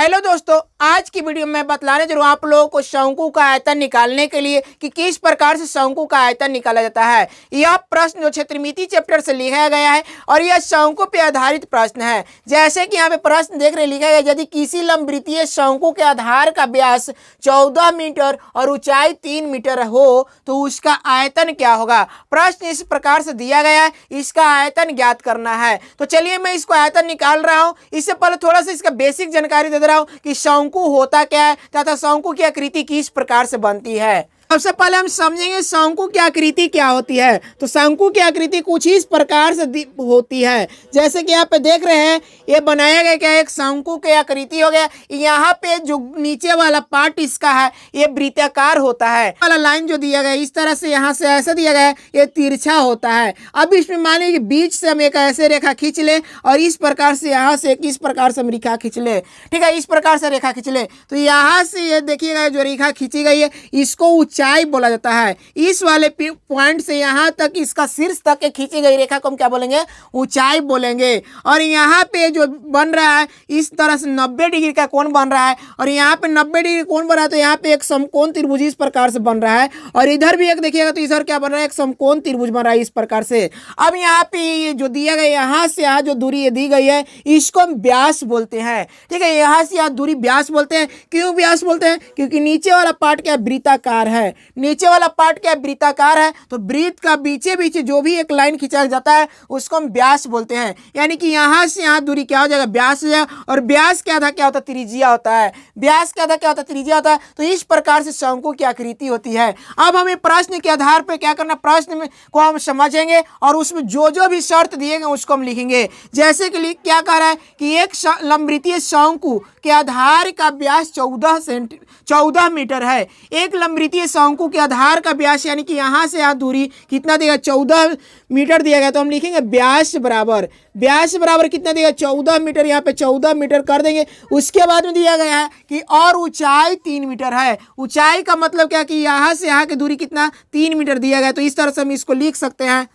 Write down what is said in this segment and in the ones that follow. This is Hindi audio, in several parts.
हेलो दोस्तों, आज की वीडियो में बतलाने जा रहा हूँ आप लोगों को शंकु का आयतन निकालने के लिए कि किस प्रकार से शंकु का आयतन निकाला जाता है। यह प्रश्न जो क्षेत्रमिति चैप्टर से लिखा गया है और यह शंकु पे आधारित प्रश्न है। जैसे कि यहाँ पे प्रश्न देख रहे लिखा गया, यदि किसी लंबवृत्तीय शंकु के आधार का व्यास 14 मीटर और ऊंचाई 3 मीटर हो तो उसका आयतन क्या होगा। प्रश्न इस प्रकार से दिया गया है, इसका आयतन ज्ञात करना है। तो चलिए मैं इसको आयतन निकाल रहा हूँ। इससे पहले थोड़ा सा इसका बेसिक जानकारी दे रहा हूं कि शंकु होता क्या है तथा शंकु की आकृति किस प्रकार से बनती है। सबसे पहले हम समझेंगे शंकु की आकृति क्या होती है। तो शंकु की आकृति कुछ इस प्रकार से होती है। जैसे कि यहाँ पे देख रहे हैं, ये बनाया गया क्या, एक शंकु की आकृति हो गया। यहाँ पे जो नीचे वाला पार्ट इसका है ये वृत्ताकार होता है। वाला लाइन जो दिया गया इस तरह से, यहाँ से ऐसा दिया गया है, ये तिरछा होता है। अब इसमें मान लीजिए बीच से हम एक ऐसे रेखा खींच ले और इस प्रकार से यहाँ से इस प्रकार से हम रेखा खींच ले। ठीक है, इस प्रकार से रेखा खींच ले तो यहाँ से ये देखिएगा जो रेखा खींची गई है इसको ऊंचाई बोला जाता है। इस वाले पॉइंट से यहाँ तक इसका शीर्ष तक के खींची गई रेखा को हम क्या बोलेंगे, ऊंचाई बोलेंगे। और यहाँ पे जो बन रहा है इस तरह से 90 डिग्री का कोण बन रहा है और यहाँ पे 90 डिग्री कोण बन रहा है तो यहाँ पे एक समकोण त्रिभुज इस प्रकार से बन रहा है और इधर भी एक देखिएगा तो इधर क्या बन रहा है, एक समकोण त्रिभुज बन रहा है इस प्रकार से। अब यहाँ पे ये जो दिया गया यहाँ से यहाँ जो दूरी ये दी गई है इसको हम व्यास बोलते हैं। ठीक है, यहाँ से यहाँ दूरी व्यास बोलते हैं। क्यों व्यास बोलते हैं, क्योंकि नीचे वाला पार्ट क्या वृत्ताकार है। नीचे वाला पार्ट क्या वृत्ताकार है तो वृत्त का बीचे बीचे जो भी एक लाइन खींचा जाता है उसको हम व्यास बोलते हैं। यानी कि यहाँ से यहाँ दूरी क्या हो जाएगा, व्यास हो जाएगा। और व्यास क्या था, क्या होता है, त्रिज्या होता है। व्यास क्या था, क्या होता है, त्रिज्या होता है। तो इस प्रकार से शंकु की आकृति होती है। अब हमें प्रश्न के आधार पर क्या करना, प्रश्न में को हम समझेंगे और उसमें जो जो भी शर्त दिए गए उसको हम लिखेंगे। जैसे कि क्या कह रहा है कि एक लंबवृत्तीय शंकु के आधार का व्यास 14 मीटर है। एक लंबवृत्तीय शंकु के आधार का व्यास यानी कि यहाँ से यहाँ दूरी कितना देगा, 14 मीटर दिया गया। तो हम लिखेंगे व्यास बराबर कितना देगा, 14 मीटर। यहाँ पे 14 मीटर कर देंगे। उसके बाद में दिया गया है कि और ऊंचाई 3 मीटर है। ऊंचाई का मतलब क्या कि यहाँ से यहाँ की दूरी कितना, 3 मीटर दिया गया। तो इस तरह से हम इसको लिख सकते हैं।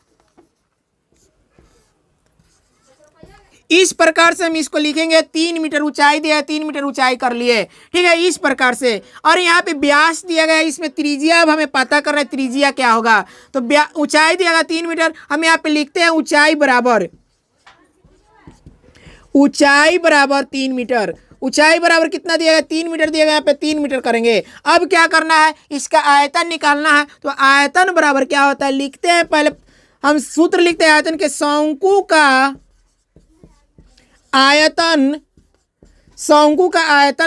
इस प्रकार से हम इसको लिखेंगे, 3 मीटर ऊंचाई दिया है, 3 मीटर ऊंचाई कर लिए। ठीक है, इस प्रकार से। और यहाँ पे व्यास दिया गया है, इसमें त्रिज्या अब हमें पता करना है त्रिज्या क्या होगा। तो ऊंचाई दिया गया 3 मीटर, हम यहाँ पे लिखते हैं ऊंचाई बराबर 3 मीटर। ऊंचाई बराबर कितना दिया गया, 3 मीटर दिया गया। यहाँ पे 3 मीटर करेंगे। अब क्या करना है, इसका आयतन निकालना है। तो आयतन बराबर क्या होता है, लिखते हैं। पहले हम सूत्र लिखते हैं आयतन के, शंकु का आयतन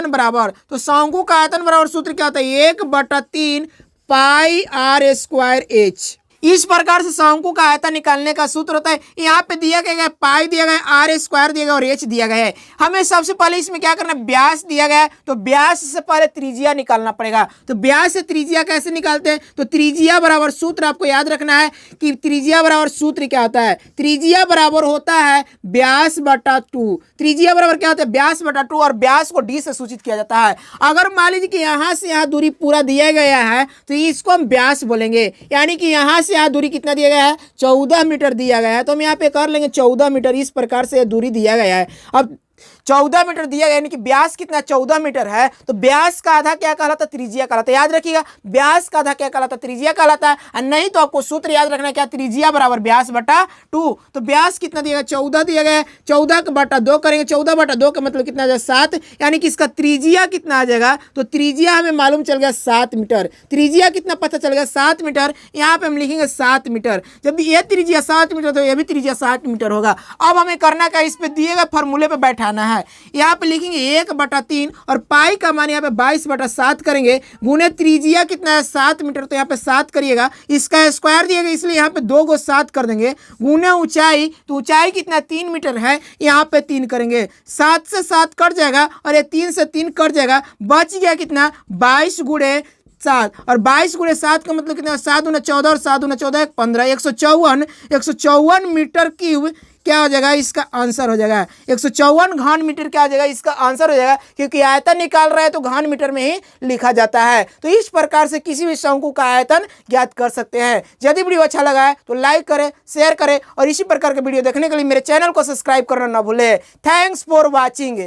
बराबर। तो शंकु का आयतन बराबर सूत्र क्या होता है, 1/3 पाई r स्क्वायर h। इस प्रकार से शंकु का आयतन निकालने का सूत्र होता है। यहाँ पे दिया गया है पाई दिया गया है, r स्क्वायर दिया गया और h दिया गया है। हमें सबसे पहले इसमें क्या करना है, व्यास दिया गया है तो व्यास से पहले त्रिज्या निकालना पड़ेगा। तो व्यास से त्रिज्या कैसे निकालते हैं, तो त्रिज्या बराबर सूत्र आपको याद रखना है कि त्रिज्या बराबर सूत्र क्या होता है, त्रिज्या बराबर होता है व्यास बटा 2। त्रिज्या बराबर क्या होता है, व्यास बटा 2 और व्यास को d से सूचित किया जाता है। अगर मान लीजिए कि यहाँ से यहाँ दूरी पूरा दिया गया है तो इसको हम व्यास बोलेंगे। यानी कि यहाँ से यहाँ दूरी कितना दिया गया है, 14 मीटर दिया गया है। तो हम यहाँ पे कर लेंगे 14 मीटर। इस प्रकार से दूरी दिया गया है। अब 14 मीटर दिया गया यानी कि व्यास कितना, 14 मीटर है। तो व्यास का आधा क्या कहलाता है, त्रिज्या कहलाता है। याद रखिएगा, व्यास का आधा क्या कहलाता है, त्रिज्या कहलाता है। और नहीं तो आपको सूत्र याद रखना है क्या, त्रिज्या बराबर व्यास बटा 2। तो व्यास कितना दिया गया, 14 दिया गया है। 14 का बटा 2 करेंगे। 14 बटा 2 का मतलब कितना आ जाएगा, 7। यानी कि इसका त्रिज्या कितना आ जाएगा, तो त्रिज्या हमें मालूम चल गया 7 मीटर। त्रिज्या कितना पता चल गया, 7 मीटर। यहाँ पे हम लिखेंगे 7 मीटर। जब ये त्रिज्या 7 मीटर तो ये भी त्रिज्या 7 मीटर होगा। अब हमें करना क्या, इस पे दिए गए फॉर्मूले पे बैठाना है। यहाँ पे लिखेंगे 1/3 और पाई का मान यहाँ पे 22/7 करेंगे। गुने त्रिज्या कितना है, 7 मीटर। तो यहाँ पे 7 करिएगा, इसका स्क्वायर दिएगा इसलिए यहाँ पे 2 को 7 कर देंगे। गुने ऊंचाई, तो ऊंचाई कितना 3 मीटर है, यहाँ पे 3 करेंगे। 7 से 7 कट जाएगा और ये 3 से 3 कट जाएगा। बच गया कितना, 22 गुणे 7 और 22 गुणे 7 का मतलब कितना, 7 गुना 14 और 7 गुना 14 15, 154 मीटर क्यूब क्या हो जाएगा, इसका आंसर हो जाएगा 154 घन मीटर। क्या हो जाएगा, इसका आंसर हो जाएगा। क्योंकि आयतन निकाल रहा है तो घन मीटर में ही लिखा जाता है। तो इस प्रकार से किसी भी शंकु का आयतन ज्ञात कर सकते हैं। यदि वीडियो अच्छा लगा है तो लाइक करें, शेयर करें और इसी प्रकार के वीडियो देखने के लिए मेरे चैनल को सब्सक्राइब करना ना भूलें। Thanks for watching.